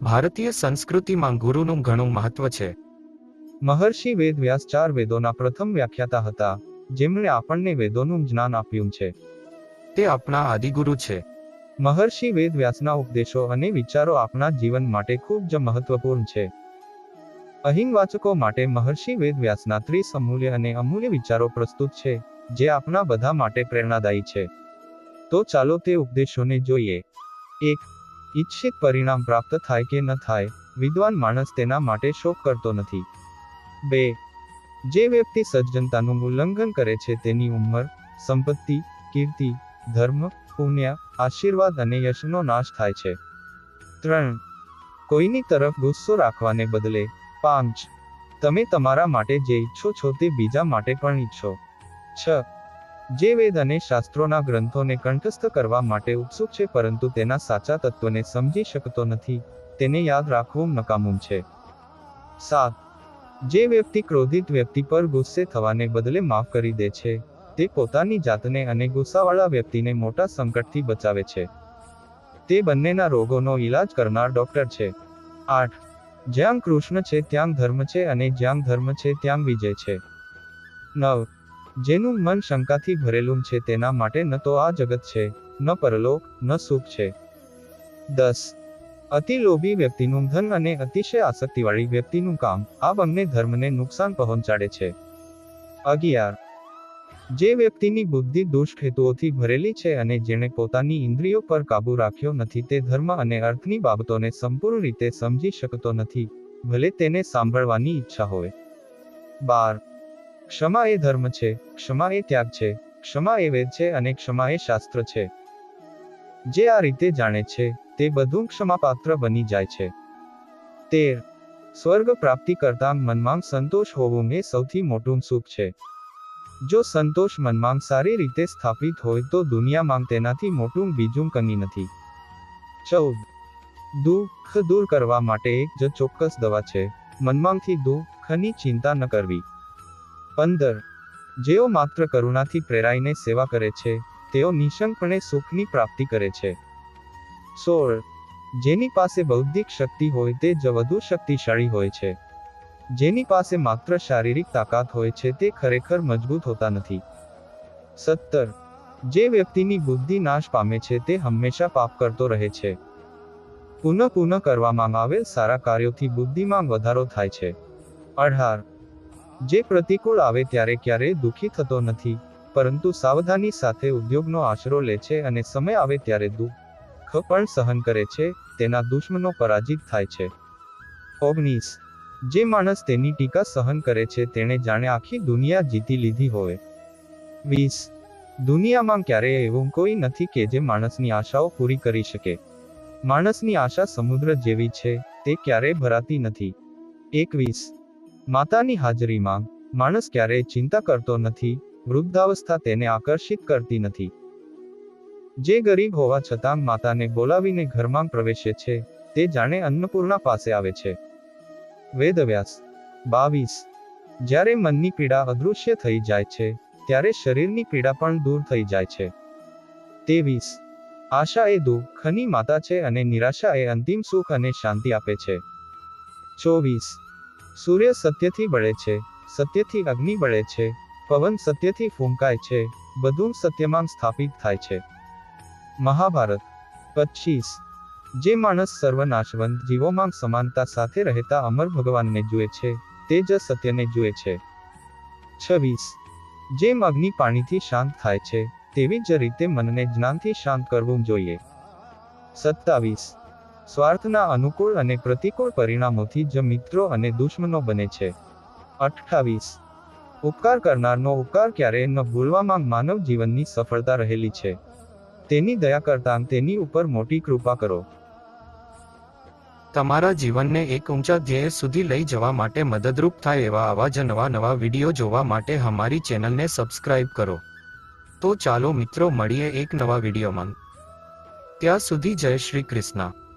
ભારતીય સંસ્કૃતિમાં ગુરુનું ઘણું મહત્વ છે. મહર્ષિ વેદવ્યાસ 4 વેદોના પ્રથમ વ્યાખ્યાતા હતા, જેમણે આપણને વેદોનું જ્ઞાન આપ્યું છે. તે આપણા આદિગુરુ છે. મહર્ષિ વેદવ્યાસના ઉપદેશો અને વિચારો આપણા જીવન માટે ખૂબ જ મહત્વપૂર્ણ છે. અહીં વાચકો માટે મહર્ષિ વેદવ્યાસના 30 અમૂલ્ય અને અમૂલ્ય વિચારો પ્રસ્તુત છે, જે આપણા બધા માટે પ્રેરણાદાયી છે. તો ચાલો તે ઉપદેશોને જોઈએ. 1. ઈચ્છિત પરિણામ પ્રાપ્ત થાય કે ન થાય, વિદ્વાન માણસ તેના માટે શોક કરતો નથી. 2. જે વ્યક્તિ સજ્જનતાનું ઉલ્લંઘન કરે છે તેની ઉંમર, સંપત્તિ, કીર્તિ, ધર્મ, પુણ્ય, આશીર્વાદ અને યશનો નાશ થાય છે. 3. કોઈની તરફ ગુસ્સો રાખવાને બદલે 5. તમે તમારા માટે જે ઈચ્છો છો તે બીજા માટે પણ ઈચ્છો. 6. જે વેદ અને શાસ્ત્રોના ગ્રંથોને કંઠસ્થ કરવા માટે ઉત્સુક છે પરંતુ તેના સાચા તત્વને સમજી શકતો નથી, તેને યાદ રાખવું નકામું છે. 7. જે વ્યક્તિ ક્રોધિત વ્યક્તિ પર ગુસ્સે થવાને બદલે માફ કરી દે છે, તે પોતાની જાતને અને ગુસ્સાવાળા વ્યક્તિને મોટા સંકટથી બચાવે છે. તે બંનેના રોગોનો ઈલાજ કરનાર ડોક્ટર છે. 8. જ્યાં કૃષ્ણ છે ત્યાં ધર્મ છે અને જ્યાં ધર્મ છે ત્યાં વિજય છે. 9. જેનું મન શંકાથી ભરેલું છે તેના માટે ન તો આ જગત છે, ન પરલોક, ન સુખ છે. 10. અતિ લોભી વ્યક્તિનું ધન અને અતિશય આસક્તિવાળી વ્યક્તિનું કામ, આ બંને ધર્મને નુકસાન પહોંચાડે છે. 11. જે વ્યક્તિની બુદ્ધિ દુષ્ટ હેતુઓથી ભરેલી છે અને જેણે પોતાની ઇન્દ્રિયો પર કાબુ રાખ્યો નથી તે ધર્મ અને અર્થની બાબતોને સંપૂર્ણ રીતે સમજી શકતો નથી, ભલે તેને સાંભળવાની ઈચ્છા હોય. 12. ક્ષમા એ ધર્મ છે, ક્ષમા એ ત્યાગ છે, ક્ષમા એ વેદ છે અને ક્ષમા એ શાસ્ત્ર છે. જે આ રીતે જાણે છે, તે બધું ક્ષમાપાત્ર બની જાય છે. 13. સ્વર્ગ પ્રાપ્તિ કરતાં મનમાં સંતોષ હોવું એ સૌથી મોટું સુખ છે. જો સંતોષ મનમાં સારી રીતે સ્થાપિત હોય તો દુનિયામાં તેનાથી મોટું બીજું કંઈ નથી. 14. દુઃખ દૂર કરવા માટે એક જ ચોક્કસ દવા છે, મનમાંથી દુઃખની ચિંતા ન કરવી. 15. જેઓ માત્ર કરુણાથી પ્રેરાઈને સેવા કરે છે, તેઓ નિઃશંકપણે સુખની પ્રાપ્તિ કરે છે. 16. જેની પાસે બૌદ્ધિક શક્તિ હોય તે જ વધુ શક્તિશાળી હોય છે. જેની પાસે માત્ર શારીરિક તાકાત હોય છે તે ખરેખર મજબૂત હોતા નથી. 17. જે વ્યક્તિની બુદ્ધિ નાશ પામે છે તે હંમેશા પાપ કરતો રહે છે. પુનઃ કરવામાં આવેલ સારા કાર્યોથી બુદ્ધિમાં વધારો થાય છે. 18. જે પ્રતિકૂળ આવે ત્યારે ક્યારેય દુઃખી થતો નથી, પરંતુ સાવધાની સાથે ઉદ્યોગનો આશરો લે છે અને સમય આવે ત્યારે દુઃખ પણ સહન કરે છે, તેના દુશ્મનો પરાજિત થાય છે. 19. જે માણસ તેની ટીકા સહન કરે છે તેણે જાણે આખી દુનિયા જીતી લીધી હોય. 20. દુનિયામાં ક્યારેય એવું કોઈ નથી કે જે માણસની આશાઓ પૂરી કરી શકે. માણસની આશા સમુદ્ર જેવી છે, તે ક્યારેય ભરાતી નથી. 21. માતાની હાજરીમાં માણસ ક્યારેય ચિંતા કરતો નથી, વૃદ્ધાવસ્થા તેને આકર્ષિત કરતી નથી. જે ગરીબ હોવા છતાં માતાને બોલાવીને ઘરમાં પ્રવેશે છે, તે જાણે અન્નપૂર્ણા પાસે આવે છે. વેદવ્યાસ. 22. જ્યારે મનની પીડા અદૃશ્ય થઈ જાય છે, ત્યારે શરીરની પીડા પણ દૂર થઈ જાય છે. 23. આશા એ દુઃખની માતા છે અને નિરાશા એ અંતિમ સુખ અને શાંતિ આપે છે. 24. સૂર્ય સત્યથી બળે છે, સત્યથી અગ્નિ બળે છે, પવન સત્યથી ફૂંકાય છે, બધું સત્યમાં સ્થાપિત થાય છે. મહાભારત. 25. જે માણસ સર્વનાશવંત જીવોમાં સમાનતા સાથે રહેતા અમર ભગવાનને જુએ છે, તે જ સત્યને જુએ છે. 26. જેમ અગ્નિ પાણીથી શાંત થાય છે, તેવી જ રીતે મનને જ્ઞાનથી શાંત કરવું જોઈએ. 27. સ્વાર્થના અનુકૂળ અને પ્રતિકૂળ પરિણામોથી જ મિત્રો અને દુશ્મનો બને છે. 28. ઉપકાર કરનારનો ઉપકાર ક્યારેય ન ભૂલવામાં માનવ જીવનની સફળતા રહેલી છે. તેની દયા કરતાં તેની ઉપર મોટી કૃપા કરો. તમારા જીવનને એક ઊંચા ધ્યેય સુધી લઈ જવા માટે મદદરૂપ થાય એવા આવા જ નવા વિડીયો જોવા માટે અમારી ચેનલને સબસ્ક્રાઇબ કરો. તો ચાલો મિત્રો મળીએ એક નવા વિડીયોમાં. ત્યાં સુધી જય શ્રી કૃષ્ણ.